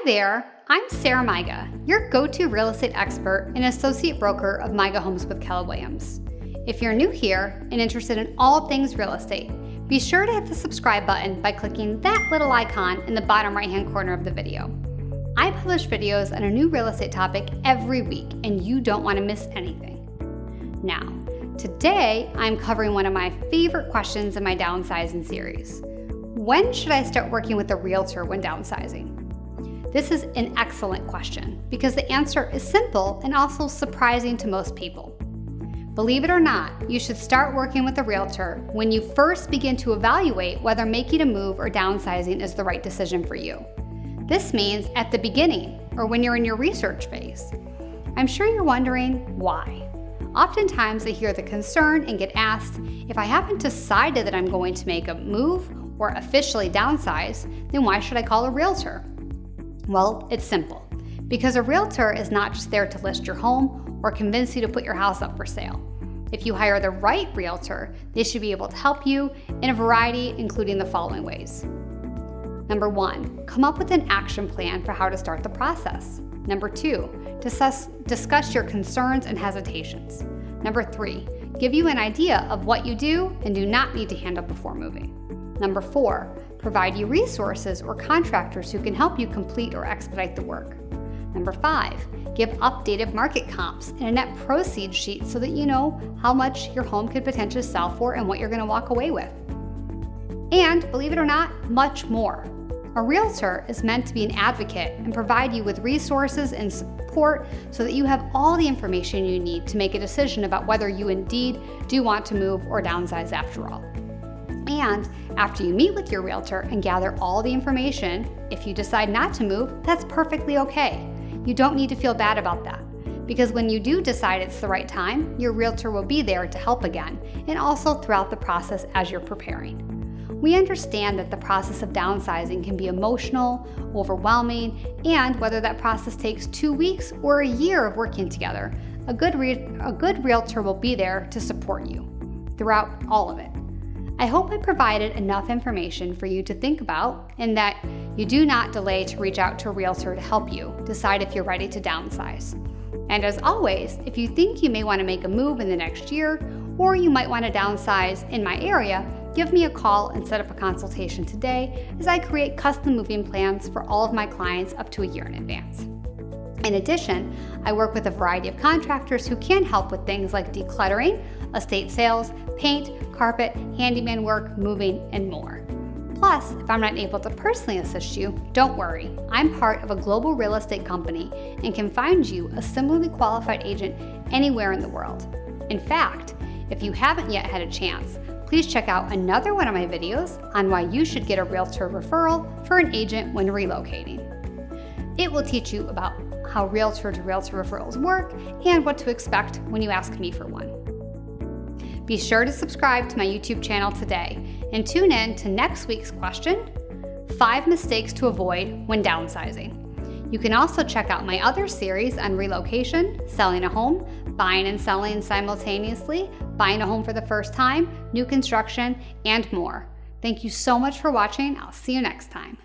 there, I'm Sarah Maiga, your go-to real estate expert and associate broker of Maiga Homes with Keller Williams. If you're new here and interested in all things real estate, be sure to hit the subscribe button by clicking that little icon in the bottom right-hand corner of the video. I publish videos on a new real estate topic every week, and you don't want to miss anything. Now, today I'm covering one of my favorite questions in my Downsizing series. When should I start working with a realtor when downsizing? This is an excellent question because the answer is simple and also surprising to most people. Believe it or not, you should start working with a realtor when you first begin to evaluate whether making a move or downsizing is the right decision for you. This means at the beginning or when you're in your research phase. I'm sure you're wondering why. Oftentimes I hear the concern and get asked, if I haven't decided that I'm going to make a move or officially downsize, then why should I call a realtor? Well, it's simple. Because a realtor is not just there to list your home or convince you to put your house up for sale. If you hire the right realtor, they should be able to help you in a variety, including the following ways. Number 1, come up with an action plan for how to start the process. Number 2, discuss your concerns and hesitations. Number 3, give you an idea of what you do and do not need to handle before moving. Number 4, provide you resources or contractors who can help you complete or expedite the work. Number 5, give updated market comps and a net proceeds sheet so that you know how much your home could potentially sell for and what you're going to walk away with. And believe it or not, much more. A realtor is meant to be an advocate and provide you with resources and support so that you have all the information you need to make a decision about whether you indeed do want to move or downsize after all. And after you meet with your realtor and gather all the information, if you decide not to move, that's perfectly okay. You don't need to feel bad about that, because when you do decide it's the right time, your realtor will be there to help again, and also throughout the process as you're preparing. We understand that the process of downsizing can be emotional, overwhelming, and whether that process takes 2 weeks or a year of working together, a good realtor will be there to support you throughout all of it. I hope I provided enough information for you to think about and that you do not delay to reach out to a realtor to help you decide if you're ready to downsize. And as always, if you think you may want to make a move in the next year or you might want to downsize in my area, give me a call and set up a consultation today as I create custom moving plans for all of my clients up to a year in advance. In addition, I work with a variety of contractors who can help with things like decluttering, estate sales, paint, carpet, handyman work, moving, and more. Plus, if I'm not able to personally assist you, don't worry. I'm part of a global real estate company and can find you a similarly qualified agent anywhere in the world. In fact, if you haven't yet had a chance, please check out another one of my videos on why you should get a realtor referral for an agent when relocating. It will teach you about how realtor-to-realtor referrals work and what to expect when you ask me for one. Be sure to subscribe to my YouTube channel today and tune in to next week's question, 5 mistakes to avoid when downsizing. You can also check out my other series on relocation, selling a home, buying and selling simultaneously, buying a home for the first time, new construction, and more. Thank you so much for watching. I'll see you next time.